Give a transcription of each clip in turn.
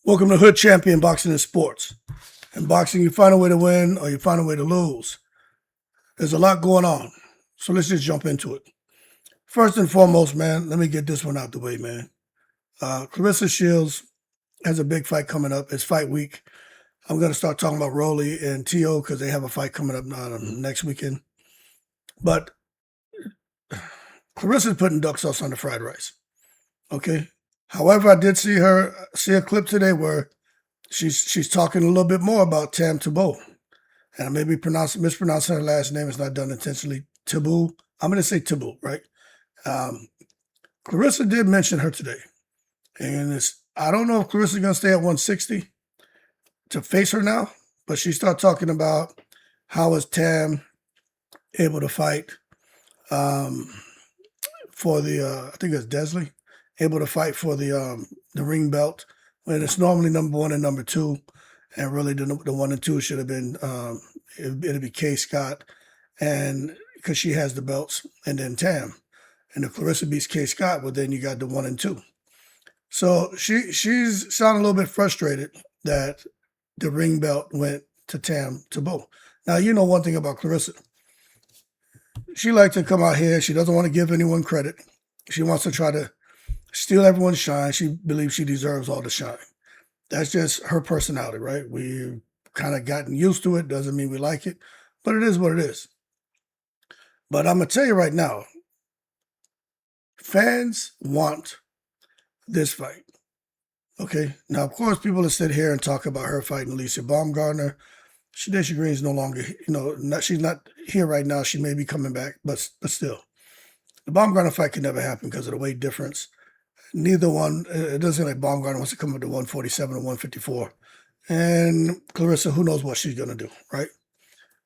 Welcome to Hood Champion Boxing and Sports. In boxing, you find a way to win or you find a way to lose. There's a lot going on, so let's just jump into it. First and foremost, man, let me get this one out the way, man. Clarissa Shields has a big fight coming up. It's fight week. I'm going to start talking about Rolly and T.O. because they have a fight coming up next weekend. But Clarissa's putting duck sauce on the fried rice, okay? However, I did see a clip today where she's talking a little bit more about TIBEAULT. And I may be mispronouncing her last name. It's not done intentionally. TIBEAULT. I'm going to say TIBEAULT, right? Clarissa did mention her today. And I don't know if Clarissa's going to stay at 160 to face her now, but she started talking about how is Tam able to fight for the, I think it's Desley, able to fight for the ring belt when it's normally number 1 and number 2, and really the 1 and 2 should have been it'd be Kay Scott, and because she has the belts, and then Tam, and if Clarissa beats Kay Scott, well then you got the 1 and 2. So she's sounding a little bit frustrated that the ring belt went to TIBEAULT. Now you know one thing about Clarissa. She likes to come out here. She doesn't want to give anyone credit. She wants to try to steal everyone's shine. She believes she deserves all the shine. That's just her personality, right? We've kind of gotten used to it. Doesn't mean we like it, but it is what it is. But I'm going to tell you right now, fans want this fight. Okay? Now, of course, people have sit here and talk about her fighting Alicia Baumgardner. Shadesha Green's no longer, she's not here right now. She may be coming back, but still. The Baumgardner fight could never happen because of the weight difference. Neither one, it doesn't seem like Baumgardner wants to come up to 147 or 154. And Clarissa, who knows what she's going to do, right?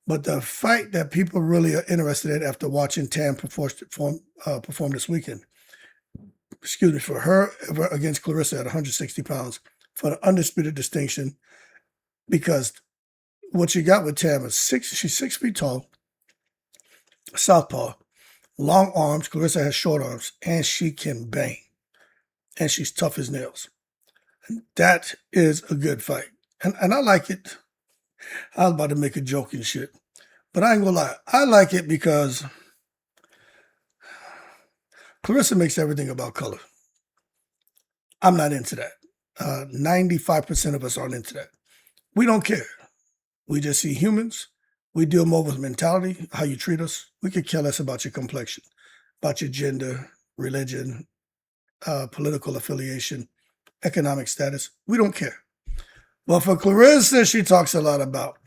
But the fight that people really are interested in after watching Tam perform this weekend, for her against Clarissa at 160 pounds for the undisputed distinction, because what you got with Tam is she's 6 feet tall, southpaw, long arms. Clarissa has short arms, and she can bang. And she's tough as nails. And that is a good fight. And I like it. I was about to make a joke and shit. But I ain't gonna lie. I like it because Clarissa makes everything about color. I'm not into that. 95% of us aren't into that. We don't care. We just see humans. We deal more with mentality, how you treat us. We could care less about your complexion, about your gender, religion, political affiliation, economic status. We don't care. But for Clarissa, she talks a lot about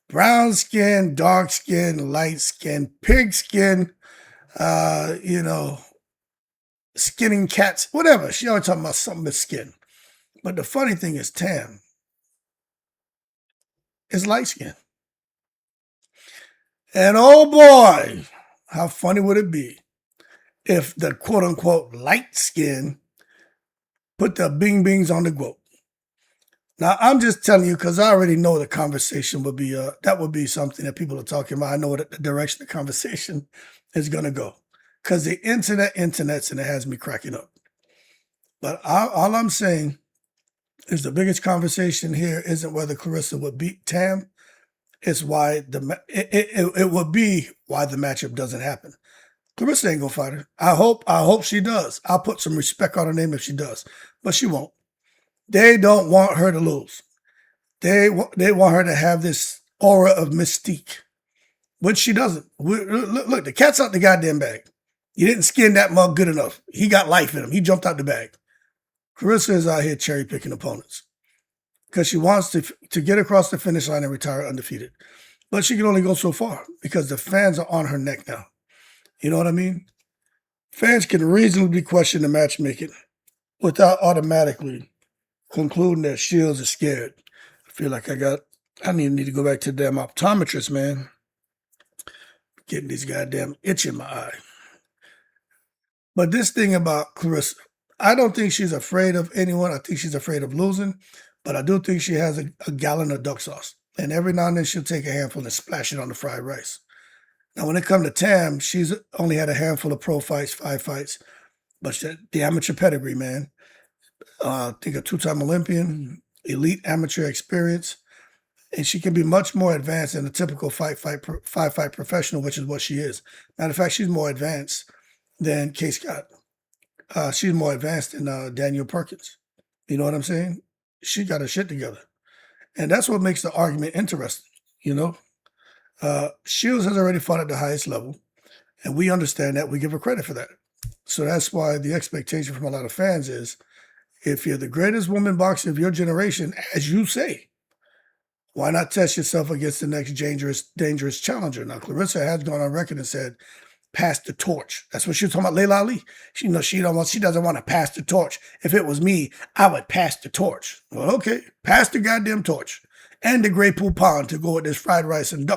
brown skin, dark skin, light skin, pig skin, skinning cats, whatever. She always talking about something with skin. But the funny thing is Tam is light skin. And oh boy, how funny would it be if the quote-unquote light skin put the bing bings on the quote. Now, I'm just telling you because I already know the conversation would be, that would be something that people are talking about. I know what the direction the conversation is going to go because the internets, and it has me cracking up. But all I'm saying is the biggest conversation here isn't whether Clarissa would beat Tam. It's why it would be why the matchup doesn't happen. Clarissa ain't gonna fight her. I hope she does. I'll put some respect on her name if she does, but she won't. They don't want her to lose. They want her to have this aura of mystique, which she doesn't. Look, the cat's out the goddamn bag. You didn't skin that mug good enough. He got life in him. He jumped out the bag. Clarissa is out here cherry picking opponents because she wants to get across the finish line and retire undefeated, but she can only go so far because the fans are on her neck now. You know what I mean? Fans can reasonably question the matchmaking without automatically concluding that Shields is scared. I feel like I need to go back to the damn optometrist, man. Getting these goddamn itch in my eye. But this thing about Clarissa, I don't think she's afraid of anyone. I think she's afraid of losing, but I do think she has a gallon of duck sauce. And every now and then she'll take a handful and splash it on the fried rice. Now, when it comes to Tam, she's only had a handful of pro fights, 5 fights, but the amateur pedigree, man. I think a 2-time Olympian, elite amateur experience, and she can be much more advanced than a typical fight professional, which is what she is. Matter of fact, she's more advanced than Kay Scott. She's more advanced than Daniel Perkins. You know what I'm saying? She got her shit together. And that's what makes the argument interesting, you know? Shields has already fought at the highest level, and we understand that. We give her credit for that. So that's why the expectation from a lot of fans is, if you're the greatest woman boxer of your generation, as you say, why not test yourself against the next dangerous challenger? Now, Clarissa has gone on record and said, pass the torch. That's what she was talking about, Layla Ali. She doesn't want to pass the torch. If it was me, I would pass the torch. Well, okay, pass the goddamn torch. And the Grey Pool Pond to go with this fried rice and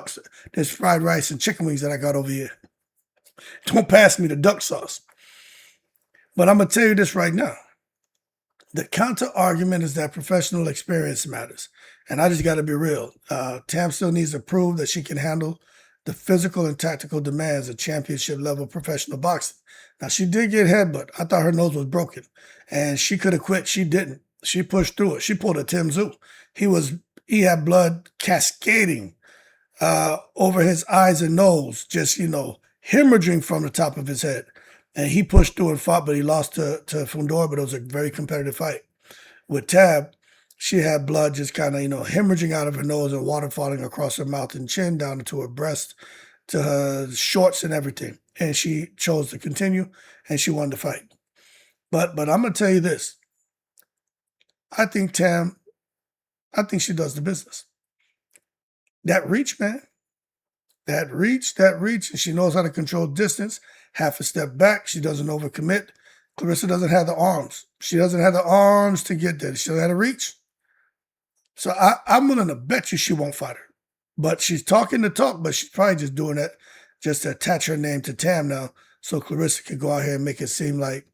chicken wings that I got over here. Don't pass me the duck sauce. But I'm going to tell you this right now. The counter argument is that professional experience matters. And I just got to be real. Tam still needs to prove that she can handle the physical and tactical demands of championship level professional boxing. Now, she did get headbutt. I thought her nose was broken. And she could have quit. She didn't. She pushed through it. She pulled a Tim Tszyu. He had blood cascading over his eyes and nose, just, hemorrhaging from the top of his head. And he pushed through and fought, but he lost to Fundora, but it was a very competitive fight. With Tab, she had blood just kind of, hemorrhaging out of her nose and water falling across her mouth and chin, down into her breast, to her shorts and everything. And she chose to continue, and she won the fight. But I'm going to tell you this. I think she does the business. That reach, man. That reach, and she knows how to control distance. Half a step back, she doesn't overcommit. Clarissa doesn't have the arms. She doesn't have the arms to get there. She doesn't have the reach. So I'm willing to bet you she won't fight her. But she's talking the talk, but she's probably just doing that just to attach her name to Tam now, so Clarissa can go out here and make it seem like,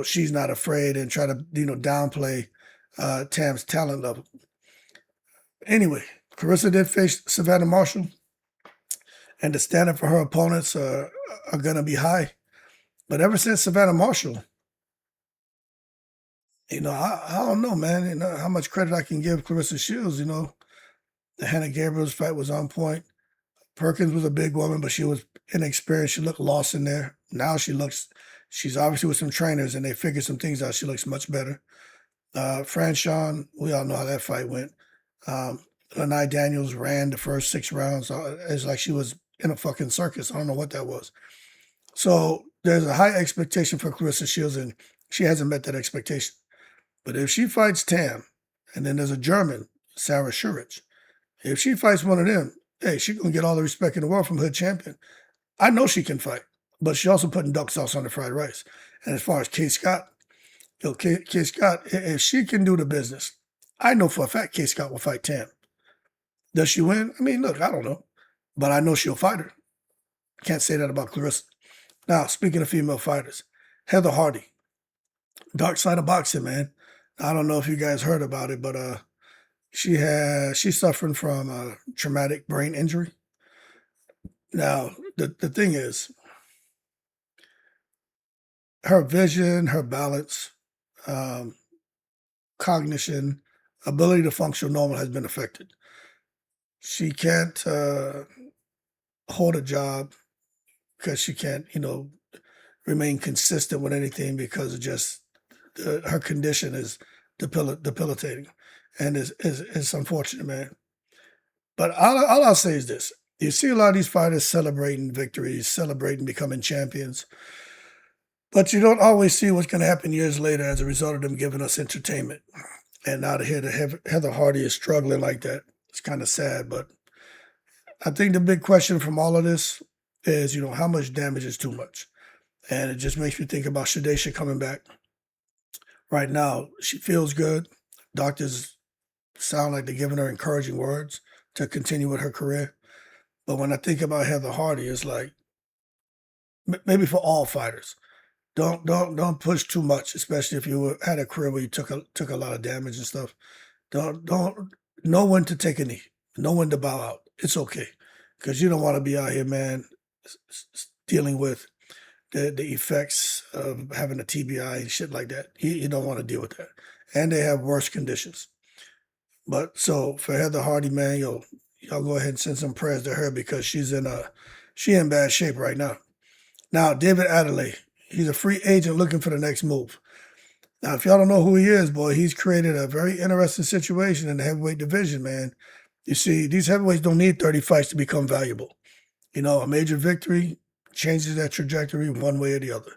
she's not afraid and try to, downplay Tam's talent level. Anyway, Clarissa did face Savannah Marshall, and the standard for her opponents are going to be high. But ever since Savannah Marshall, I don't know, man, how much credit I can give Clarissa Shields. The Hannah Gabriel's fight was on point. Perkins was a big woman, but she was inexperienced. She looked lost in there. Now she's obviously with some trainers, and they figured some things out. She looks much better. Franchon, we all know how that fight went. Lanai Daniels ran the first 6 rounds. It's like she was in a fucking circus. I don't know what that was. So there's a high expectation for Clarissa Shields, and she hasn't met that expectation. But if she fights Tam, and then there's a German, Sarah Schurich, if she fights one of them, hey, she's going to get all the respect in the world from hood champion. I know she can fight, but she also putting duck sauce on the fried rice. And as far as Kay Scott, Kay Scott, if she can do the business, I know for a fact Kay Scott will fight Tam. Does she win? I mean, look, I don't know. But I know she'll fight her. Can't say that about Clarissa. Now, speaking of female fighters, Heather Hardy. Dark side of boxing, man. I don't know if you guys heard about it, but she's suffering from a traumatic brain injury. Now, the thing is, her vision, her balance, cognition, ability to function normal has been affected. She can't hold a job because she can't, remain consistent with anything because of just her condition is debilitating, and it's unfortunate, man. But all I'll say is this: you see a lot of these fighters celebrating victories, celebrating becoming champions, but you don't always see what's going to happen years later as a result of them giving us entertainment. And now to hear that Heather Hardy is struggling like that, it's kind of sad. But I think the big question from all of this is, how much damage is too much? And it just makes me think about Shadesha coming back. Right now, she feels good. Doctors sound like they're giving her encouraging words to continue with her career. But when I think about Heather Hardy, it's like, maybe for all fighters, don't push too much, especially if you had a career where you took a lot of damage and stuff. Don't know when to take a knee, know when to bow out. It's okay, because you don't want to be out here, man, dealing with the effects of having a TBI and shit like that. You don't want to deal with that. And they have worse conditions. But so for Heather Hardy, man, y'all go ahead and send some prayers to her because she in bad shape right now. Now, David Adeleye, he's a free agent looking for the next move. Now, if y'all don't know who he is, boy, he's created a very interesting situation in the heavyweight division, man. You see, these heavyweights don't need 30 fights to become valuable. You know, a major victory changes that trajectory one way or the other.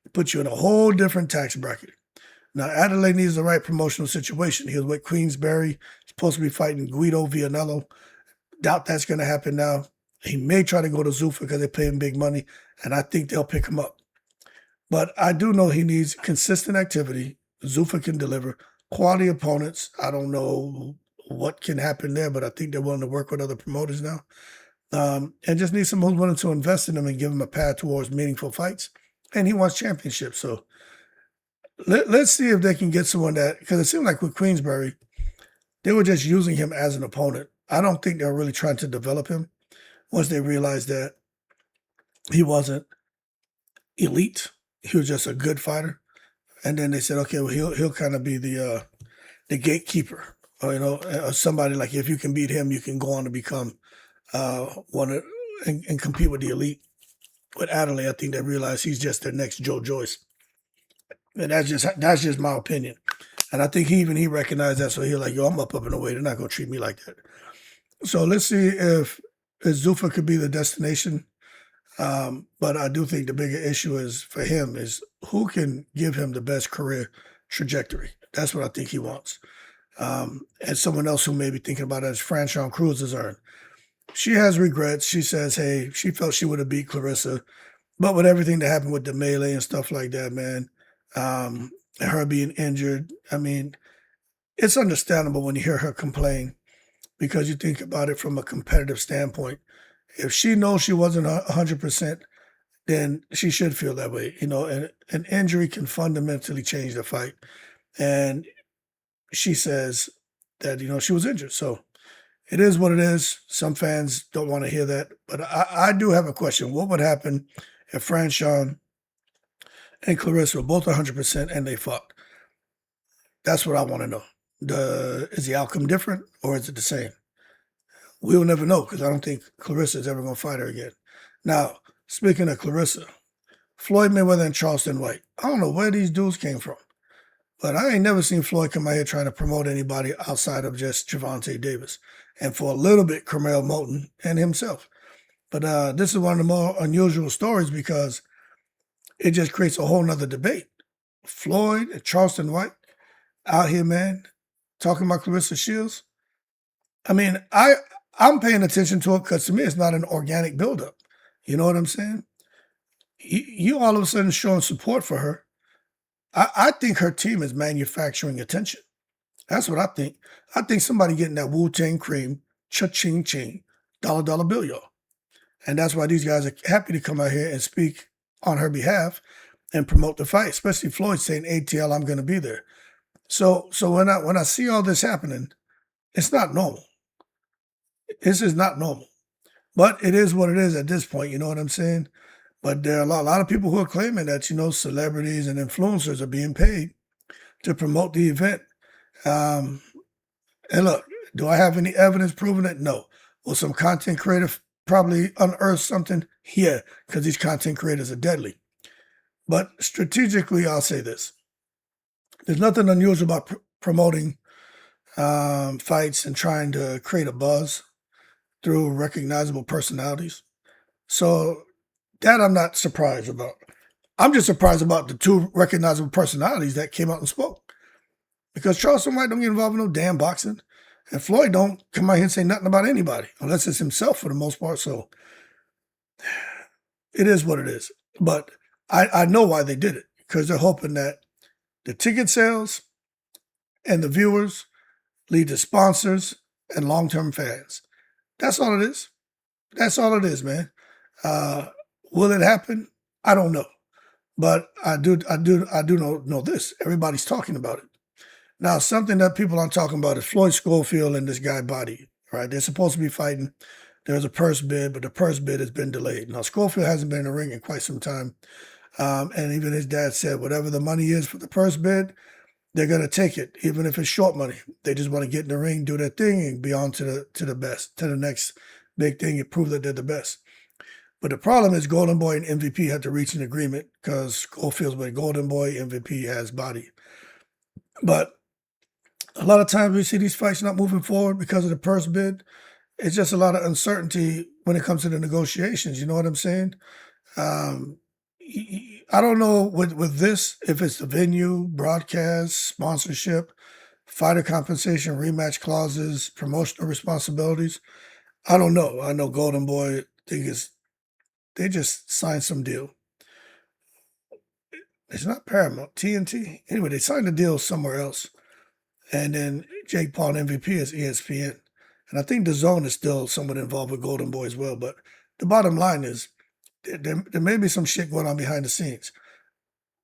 It puts you in a whole different tax bracket. Now, Adeleye needs the right promotional situation. He was with Queensberry, supposed to be fighting Guido Vianello. Doubt that's going to happen now. He may try to go to Zuffa because they pay him big money, and I think they'll pick him up. But I do know he needs consistent activity. Zuffa can deliver quality opponents. I don't know what can happen there, but I think they're willing to work with other promoters now. And just need someone who's willing to invest in him and give him a path towards meaningful fights. And he wants championships. So let's see if they can get someone that, because it seemed like with Queensberry, they were just using him as an opponent. I don't think they're really trying to develop him once they realized that he wasn't elite. He was just a good fighter. And then they said, okay, well, he'll kind of be the gatekeeper, or, you know, somebody like if you can beat him, you can go on to become one of, and compete with the elite. With Adeleye, I think they realized he's just their next Joe Joyce. And that's just my opinion. And I think he recognized that, so he's like, yo, I'm up and away. They're not going to treat me like that. So let's see if Zuffa could be the destination. But I do think the bigger issue is for him is who can give him the best career trajectory. That's what I think he wants. And someone else who may be thinking about it is Franchon Crews has earned. She has regrets. She says, hey, she felt she would have beat Clarissa. But with everything that happened with the melee and stuff like that, man, her being injured, I mean, it's understandable when you hear her complain because you think about it from a competitive standpoint. If she knows she wasn't 100%, then she should feel that way. You know, and an injury can fundamentally change the fight. And she says that, you know, she was injured. So it is what it is. Some fans don't want to hear that. But I do have a question. What would happen if Franchon and Clarissa were both 100% and they fought? That's what I want to know. Is the outcome different or is it the same? We'll never know because I don't think Clarissa is ever going to fight her again. Now, speaking of Clarissa, Floyd Mayweather and Charleston White. I don't know where these dudes came from, but I ain't never seen Floyd come out here trying to promote anybody outside of just Gervonta Davis. And for a little bit, Carmel Moulton and himself. But this is one of the more unusual stories because it just creates a whole nother debate. Floyd and Charleston White out here, man, talking about Clarissa Shields. I mean, I'm paying attention to it because to me, it's not an organic buildup. You know what I'm saying? You all of a sudden showing support for her. I think her team is manufacturing attention. That's what I think. I think somebody getting that Wu-Tang cream, cha-ching ching, dollar bill, y'all. And that's why these guys are happy to come out here and speak on her behalf and promote the fight, especially Floyd saying, ATL, I'm going to be there. So when I see all this happening, it's not normal. This is not normal. But it is what it is at this point, you know what I'm saying? But there are a lot of people who are claiming that, you know, celebrities and influencers are being paid to promote the event. And look, do I have any evidence proving it? No. Will some content creator probably unearth something? Yeah, because these content creators are deadly. But strategically, I'll say this. There's nothing unusual about promoting fights and trying to create a buzz through recognizable personalities. So that I'm not surprised about. I'm just surprised about the two recognizable personalities that came out and spoke. Because Charleston White don't get involved in no damn boxing. And Floyd don't come out here and say nothing about anybody, unless it's himself for the most part. So it is what it is. But I know why they did it, because they're hoping that the ticket sales and the viewers lead to sponsors and long-term fans. That's all it is. That's all it is, man. Will it happen? I don't know. But I do know this. Everybody's talking about it. Now, something that people aren't talking about is Floyd Schofield and this guy Body, right? They're supposed to be fighting. There's a purse bid, but the purse bid has been delayed. Now, Schofield hasn't been in the ring in quite some time. And even his dad said, whatever the money is for the purse bid, they're going to take it, even if it's short money. They just want to get in the ring, do their thing, and be on to the best, to the next big thing and prove that they're the best. But the problem is Golden Boy and MVP had to reach an agreement because Schofield's with Golden Boy, MVP has body. But a lot of times we see these fights not moving forward because of the purse bid. It's just a lot of uncertainty when it comes to the negotiations. You know what I'm saying? I don't know with this, if it's the venue, broadcast, sponsorship, fighter compensation, rematch clauses, promotional responsibilities. I don't know. I know Golden Boy, they just signed some deal. It's not Paramount, TNT. Anyway, they signed a deal somewhere else. And then Jake Paul and MVP is ESPN. And I think the Zone is still somewhat involved with Golden Boy as well. But the bottom line is there may be some shit going on behind the scenes.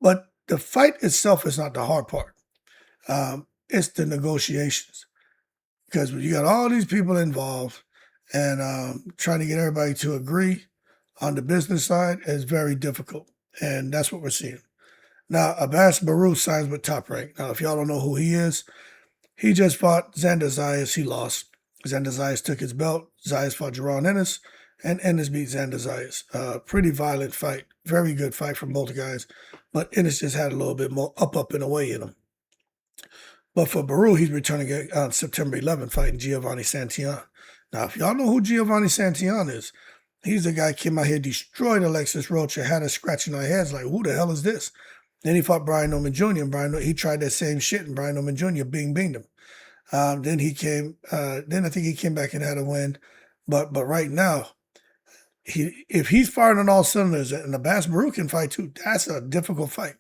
But the fight itself is not the hard part. It's the negotiations. Because you got all these people involved and trying to get everybody to agree on the business side is very difficult. And that's what we're seeing. Now, Baroo signs with Top Rank. Now, if y'all don't know who he is, he just fought Xander Zayas. He lost. Xander Zayas took his belt. Zayas fought Jerron Ennis, and Ennis beat Xander Zayas. Pretty violent fight. Very good fight from both guys. But Ennis just had a little bit more up, and away in him. But for Baroo, he's returning on September 11th, fighting Giovanni Santion. Now, if y'all know who Giovanni Santion is, he's the guy who came out here, destroyed Alexis Rocha, had us scratching our heads like, who the hell is this? Then he fought Brian Norman Jr. and he tried that same shit, and Brian Norman Jr. binged him. Then I think he came back and had a win. But right now, if he's firing on all cylinders and the Baroo can fight too, that's a difficult fight.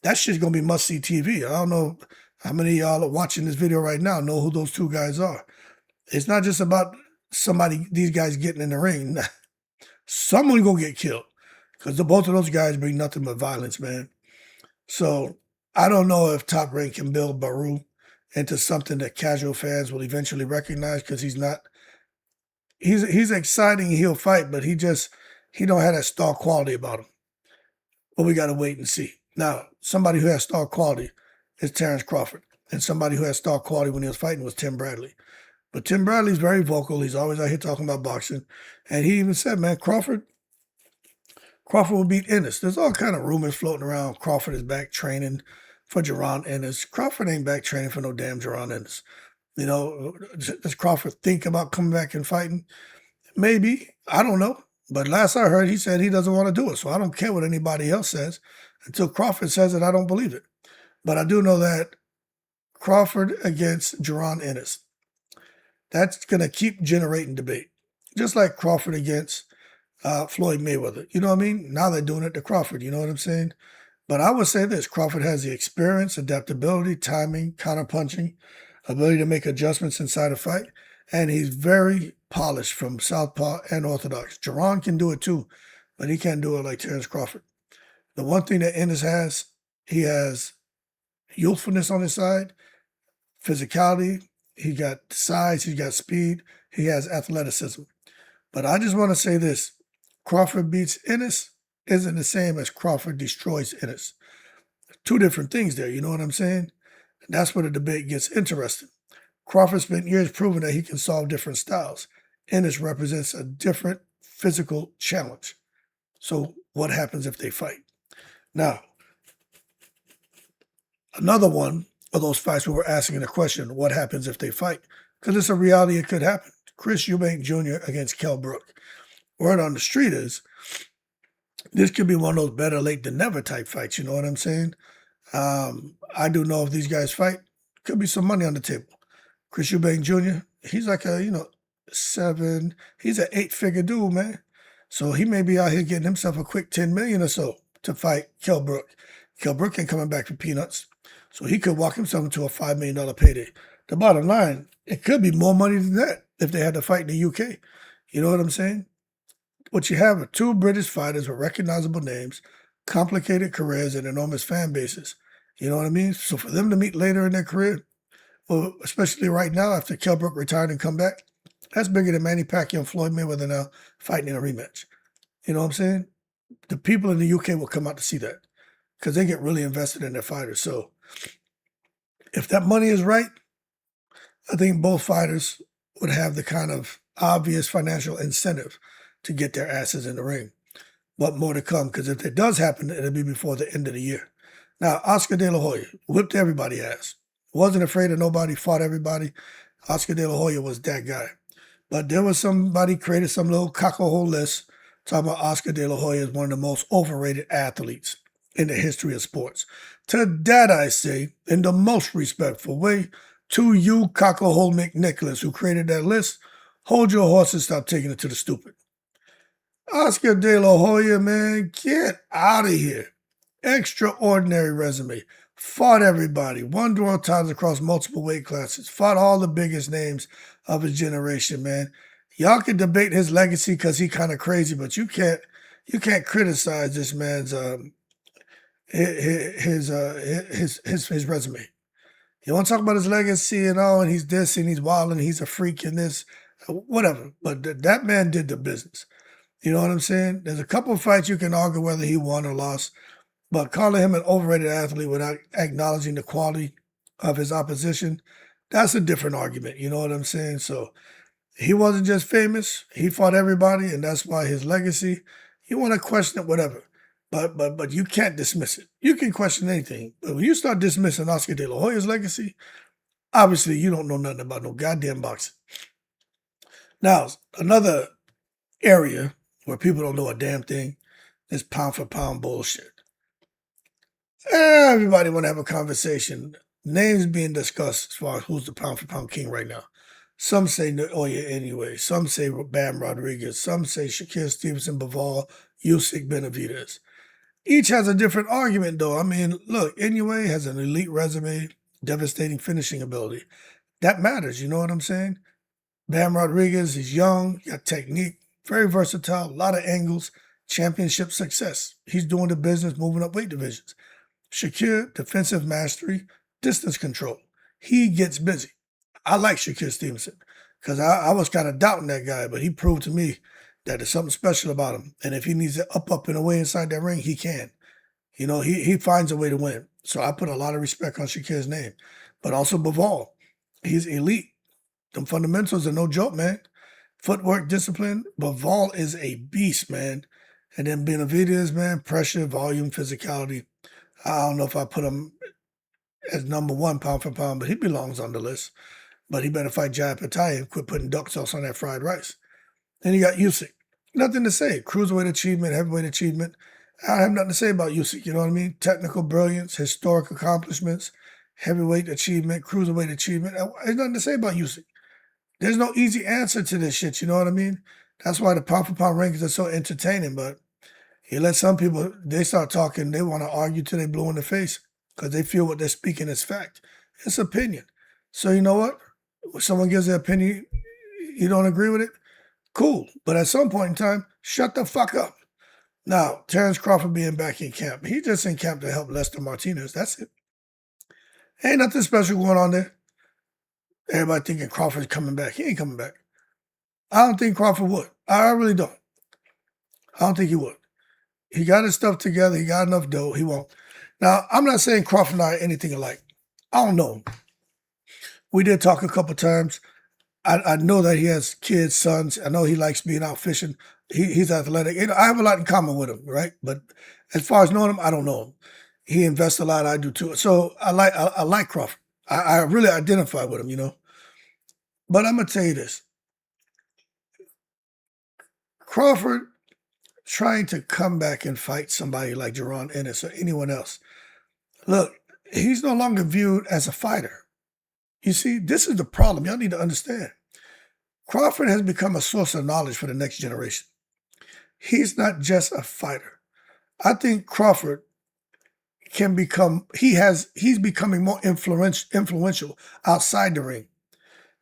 That shit's gonna be must-see TV. I don't know how many of y'all are watching this video right now know who those two guys are. It's not just about these guys getting in the ring. Someone gonna get killed because both of those guys bring nothing but violence, man. So I don't know if Top Rank can build Baroo into something that casual fans will eventually recognize, because he's exciting, he'll fight, but he don't have that star quality about him. But we got to wait and see. Now, somebody who has star quality is Terrence Crawford, and somebody who has star quality when he was fighting was Tim Bradley. But Tim Bradley's very vocal. He's always out here talking about boxing. And he even said, man, Crawford will beat Ennis. There's all kind of rumors floating around. Crawford is back training for Jerron Ennis. Crawford ain't back training for no damn Jerron Ennis. You know, does Crawford think about coming back and fighting? Maybe. I don't know. But last I heard, he said he doesn't want to do it. So I don't care what anybody else says. Until Crawford says it, I don't believe it. But I do know that Crawford against Jerron Ennis, that's going to keep generating debate. Just like Crawford against Floyd Mayweather. You know what I mean? Now they're doing it to Crawford. You know what I'm saying? But I would say this. Crawford has the experience, adaptability, timing, counterpunching, ability to make adjustments inside a fight. And he's very polished from southpaw and orthodox. Jerron can do it too, but he can't do it like Terrence Crawford. The one thing that Ennis has, he has youthfulness on his side, physicality, he got size, he got speed, he has athleticism. But I just want to say this. Crawford beats Ennis isn't the same as Crawford destroys Ennis. Two different things there, you know what I'm saying? That's where the debate gets interesting. Crawford spent years proving that he can solve different styles. Ennis represents a different physical challenge. So what happens if they fight? Now, another one of those fights we were asking the question, what happens if they fight? Because it's a reality, it could happen. Chris Eubank Jr. against Kell Brook. Word on the street is, this could be one of those better late than never type fights, you know what I'm saying? I do know if these guys fight, could be some money on the table. Chris Eubank Jr., he's like he's an 8-figure dude, man. So he may be out here getting himself a quick 10 million or so to fight Kell Brook. Kell Brook ain't coming back for peanuts. So he could walk himself into a $5 million payday. The bottom line, it could be more money than that if they had to fight in the UK. You know what I'm saying? What you have are two British fighters with recognizable names, complicated careers, and enormous fan bases. You know what I mean? So for them to meet later in their career, well, especially right now after Kell Brook retired and come back, that's bigger than Manny Pacquiao and Floyd Mayweather now fighting in a rematch. You know what I'm saying? The people in the UK will come out to see that because they get really invested in their fighters. So If that money is right, I think both fighters would have the kind of obvious financial incentive to get their asses in the ring. But more to come, because if it does happen, it'll be before the end of the year. Now, Oscar De La Hoya whipped everybody's ass. Wasn't afraid of nobody, fought everybody. Oscar De La Hoya was that guy. But there was somebody created some little cock-a-hole list talking about Oscar De La Hoya is one of the most overrated athletes in the history of sports. To that I say, in the most respectful way, to you, cock-a-hole McNicholas, who created that list, hold your horse and stop taking it to the stupid. Oscar De La Hoya, man, get out of here. Extraordinary resume. Fought everybody. Won world titles across multiple weight classes. Fought all the biggest names of his generation, man. Y'all can debate his legacy because he kind of crazy, but you can't criticize this man's his resume. You want to talk about his legacy and all, and he's this and he's wild and he's a freak and this, whatever. But that man did the business. You know what I'm saying? There's a couple of fights you can argue whether he won or lost, but calling him an overrated athlete without acknowledging the quality of his opposition, that's a different argument. You know what I'm saying? So he wasn't just famous. He fought everybody, and that's why his legacy, you want to question it, whatever. But you can't dismiss it. You can question anything. But when you start dismissing Oscar De La Hoya's legacy, obviously you don't know nothing about no goddamn boxing. Now, another area where people don't know a damn thing is pound for pound bullshit. Everybody want to have a conversation. Names being discussed as far as who's the pound for pound king right now. Some say Hoya anyway. Some say Bam Rodriguez. Some say Shakur Stevenson, Bivol, Usyk, Benavidez. Each has a different argument, though. I mean, look, Inoue has an elite resume, devastating finishing ability. That matters, you know what I'm saying? Bam Rodriguez is young, got technique, very versatile, a lot of angles, championship success. He's doing the business, moving up weight divisions. Shakur, defensive mastery, distance control. He gets busy. I like Shakur Stevenson because I was kind of doubting that guy, but he proved to me that there's something special about him. And if he needs to up and away inside that ring, he can. You know, he finds a way to win. So I put a lot of respect on Shakur's name. But also Bivol. He's elite. Them fundamentals are no joke, man. Footwork, discipline. Bivol is a beast, man. And then Benavidez, man, pressure, volume, physicality. I don't know if I put him as number one pound for pound, but he belongs on the list. But he better fight Jai Pattaya and quit putting duck sauce on that fried rice. Then you got Usyk. Nothing to say. Cruiserweight achievement, heavyweight achievement. I don't have nothing to say about Usyk, you know what I mean? Technical brilliance, historic accomplishments, heavyweight achievement, cruiserweight achievement. There's nothing to say about Usyk. There's no easy answer to this shit, you know what I mean? That's why the pound for pound rankings are so entertaining, but you let some people, they start talking, they want to argue till they blue in the face because they feel what they're speaking is fact. It's opinion. So you know what? When someone gives their opinion, you don't agree with it? Cool. But at some point in time, shut the fuck up. Now, Terrence Crawford being back in camp, he just in camp to help Lester Martinez. That's it. Ain't nothing special going on there. Everybody thinking Crawford's coming back. He ain't coming back. I don't think Crawford would. I really don't. I don't think he would. He got his stuff together. He got enough dough. He won't. Now, I'm not saying Crawford and I are anything alike. I don't know him. We did talk a couple times. I know that he has kids, sons. I know he likes being out fishing. He's athletic. I have a lot in common with him, right? But as far as knowing him, I don't know him. He invests a lot. I do too. So I like Crawford. I really identify with him, you know. But I'm gonna tell you this: Crawford trying to come back and fight somebody like Jaron Ennis or anyone else. Look, he's no longer viewed as a fighter. You see, this is the problem. Y'all need to understand. Crawford has become a source of knowledge for the next generation. He's not just a fighter. I think Crawford can become, he's becoming more influential outside the ring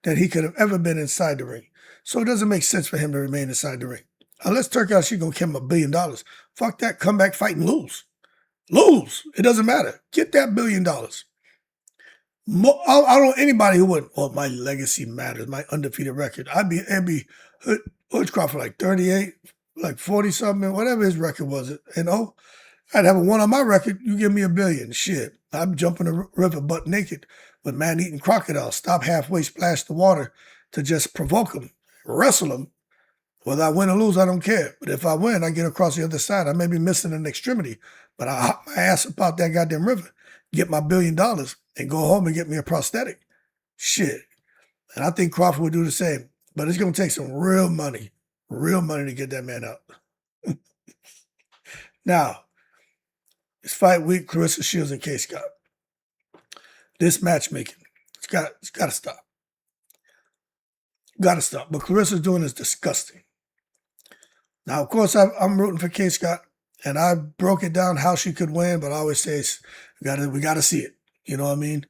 than he could have ever been inside the ring. So it doesn't make sense for him to remain inside the ring. Unless Turkey gonna give him $1 billion. Fuck that, come back, fight and lose. Lose. It doesn't matter. Get that $1 billion. I don't know anybody who wouldn't. Well, my legacy matters. My undefeated record. What's Crawford, like 38, like 40 something, whatever his record was. I'd have a one on my record. You give me $1 billion. Shit, I'm jumping the river butt naked with man-eating crocodiles. Stop halfway, splash the water to just provoke them, wrestle them. Whether I win or lose, I don't care. But if I win, I get across the other side. I may be missing an extremity, but I hop my ass up out that goddamn river, get my $1 billion, and go home and get me a prosthetic. Shit. And I think Crawford would do the same. But it's going to take some real money to get that man out. Now, it's fight week, Clarissa Shields and K. Scott. This matchmaking, it's got to stop. Got to stop. What Clarissa's doing is disgusting. Now, of course, I'm rooting for K. Scott, and I broke it down how she could win, but I always say we got to see it. You know what I mean?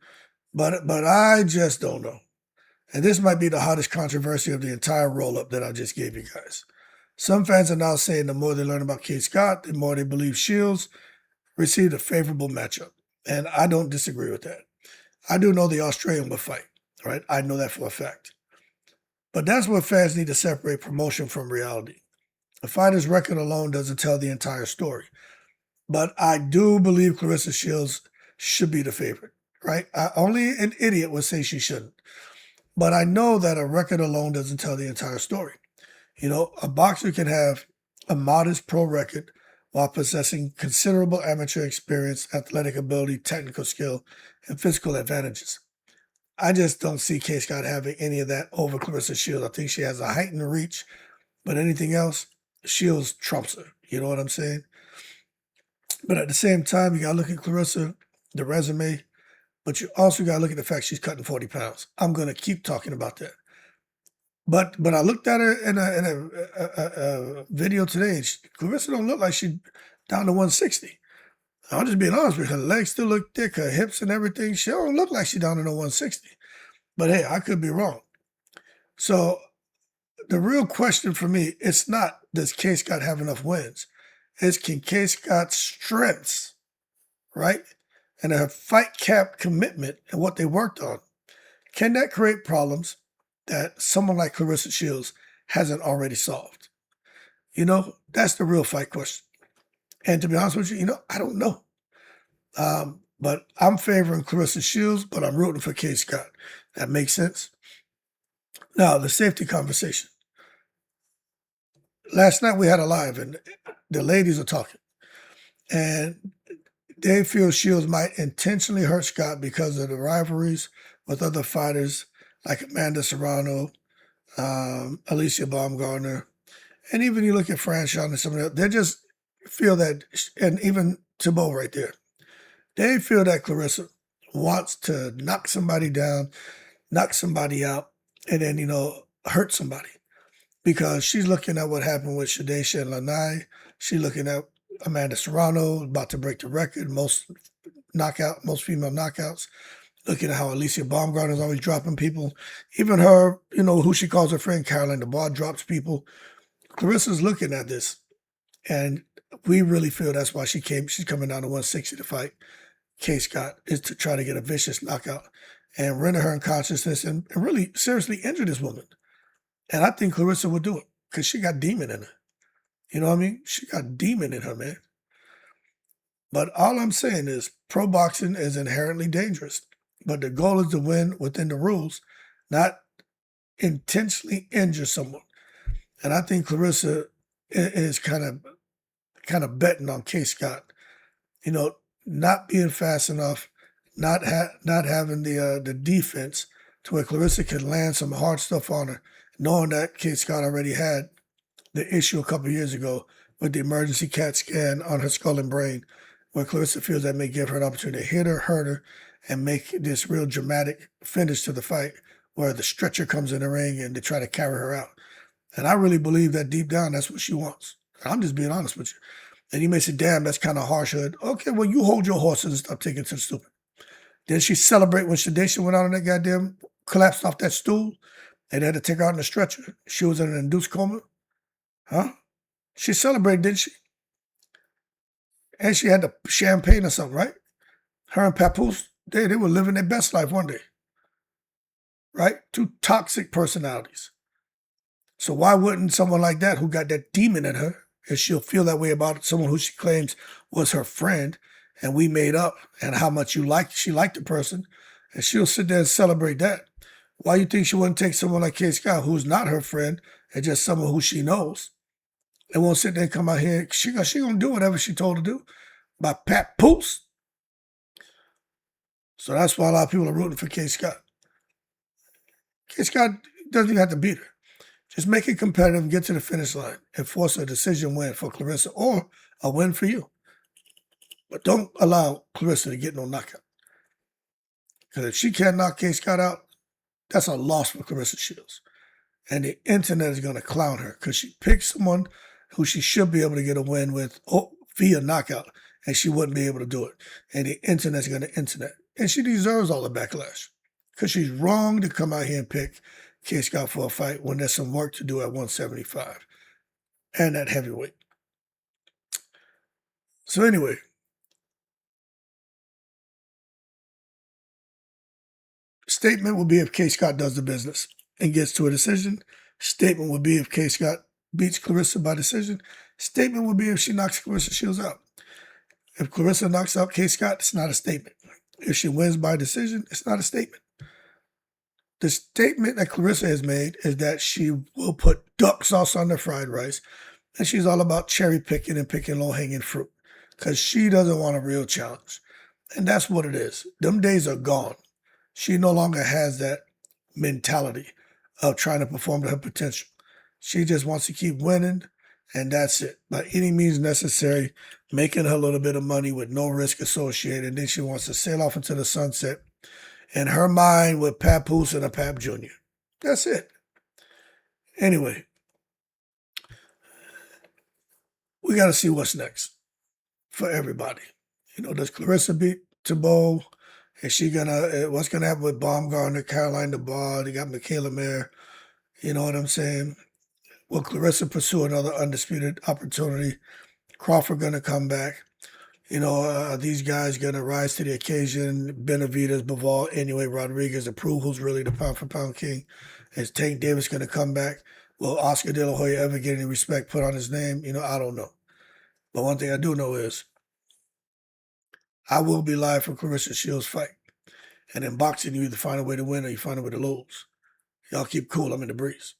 But I just don't know. And this might be the hottest controversy of the entire roll-up that I just gave you guys. Some fans are now saying the more they learn about K. Scott, the more they believe Shields received a favorable matchup. And I don't disagree with that. I do know the Australian will fight, right? I know that for a fact. But that's where fans need to separate promotion from reality. A fighter's record alone doesn't tell the entire story. But I do believe Clarissa Shields should be the favorite, right? Only an idiot would say she shouldn't. But I know that a record alone doesn't tell the entire story. You know, a boxer can have a modest pro record while possessing considerable amateur experience, athletic ability, technical skill, and physical advantages. I just don't see K. Scott having any of that over Clarissa Shields. I think she has a heightened reach, but anything else, Shields trumps her. You know what I'm saying? But at the same time, you got to look at Clarissa, the resume, but you also got to look at the fact she's cutting 40 pounds. I'm going to keep talking about that. But I looked at her in a video today, and Clarissa don't look like she's down to 160. I'm just being honest with you. Her legs still look thick, her hips and everything. She don't look like she's down to no 160. But hey, I could be wrong. So the real question for me, it's not, does K. Scott have enough wins? It's, can K. Scott's strengths, right, and her fight cap commitment and what they worked on, can that create problems that someone like Clarissa Shields hasn't already solved? You know, that's the real fight question. And to be honest with you, I don't know. But I'm favoring Clarissa Shields, but I'm rooting for K. Scott. That makes sense. Now, the safety conversation. Last night we had a live, and the ladies are talking. And they feel Shields might intentionally hurt Scott because of the rivalries with other fighters like Amanda Serrano, Alicia Baumgartner, and even you look at Franchon and some of them, they just feel that, and even TIBEAULT right there, they feel that Clarissa wants to knock somebody down, knock somebody out, and then, hurt somebody. Because she's looking at what happened with Shadesha and Lanai. She's looking at Amanda Serrano, about to break the record, most female knockouts. Looking at how Alicia Baumgartner is always dropping people. Even her, who she calls her friend, Caroline DeBar, drops people. Clarissa's looking at this. And we really feel that's why she's coming down to 160 to fight K. Scott, is to try to get a vicious knockout and render her unconsciousness and really seriously injure this woman. And I think Clarissa would do it because she got demon in her. You know what I mean? She got demon in her, man. But all I'm saying is pro boxing is inherently dangerous. But the goal is to win within the rules, not intentionally injure someone. And I think Clarissa is kind of betting on K. Scott, not being fast enough, not having the defense to where Clarissa can land some hard stuff on her, knowing that K. Scott already had the issue a couple of years ago with the emergency CAT scan on her skull and brain, where Clarissa feels that may give her an opportunity to hit her, hurt her, and make this real dramatic finish to the fight where the stretcher comes in the ring and they try to carry her out. And I really believe that deep down, that's what she wants. I'm just being honest with you. And you may say, damn, that's kind of harsh. Okay, well, you hold your horses and stop taking to the stupid. Did she celebrate when Shadesha went out on that goddamn, collapsed off that stool, and they had to take her out in the stretcher? She was in an induced coma? Huh? She celebrated, didn't she? And she had the champagne or something, right? Her and Papoose, they were living their best life one day. Right? Two toxic personalities. So why wouldn't someone like that, who got that demon in her, and she'll feel that way about someone who she claims was her friend, and we made up, and how much she liked the person, and she'll sit there and celebrate that. Why you think she wouldn't take someone like K. Scott, who's not her friend, and just someone who she knows, and won't sit there and come out here? She gonna do whatever she told to do by Pat Poose. So that's why a lot of people are rooting for K. Scott. K. Scott doesn't even have to beat her. Just make it competitive, get to the finish line, and force a decision win for Clarissa or a win for you. But don't allow Clarissa to get no knockout. Because if she can't knock K. Scott out, that's a loss for Clarissa Shields. And the internet is going to clown her because she picked someone who she should be able to get a win with via knockout, and she wouldn't be able to do it. And the internet's going to internet. And she deserves all the backlash because she's wrong to come out here and pick K. Scott for a fight when there's some work to do at 175 and at heavyweight. So anyway, statement will be if K. Scott does the business and gets to a decision. Statement would be if K. Scott beats Clarissa by decision. Statement would be if she knocks Clarissa Shields out. If Clarissa knocks out K. Scott, it's not a statement. If she wins by decision, it's not a statement. The statement that Clarissa has made is that she will put duck sauce on the fried rice, and she's all about cherry picking and picking low-hanging fruit because she doesn't want a real challenge. And that's what it is. Them days are gone. She no longer has that mentality of trying to perform to her potential. She just wants to keep winning, and that's it. By any means necessary, making her little bit of money with no risk associated, and then she wants to sail off into the sunset in her mind with Papoose and a Pap Jr. That's it. Anyway, we got to see what's next for everybody. Does Clarissa beat TIBEAULT? Is she gonna? What's gonna happen with Baumgartner, Caroline DeBar? They got Michaela Mayer. You know what I'm saying? Will Clarissa pursue another undisputed opportunity? Crawford gonna come back? Are these guys going to rise to the occasion? Benavidez, Bivol, anyway, Rodriguez, to prove who's really the pound-for-pound king? Is Tank Davis going to come back? Will Oscar De La Hoya ever get any respect put on his name? I don't know. But one thing I do know is I will be live for Clarissa Shields' fight. And in boxing, you either find a way to win or you find a way to lose. Y'all keep cool. I'm in the breeze.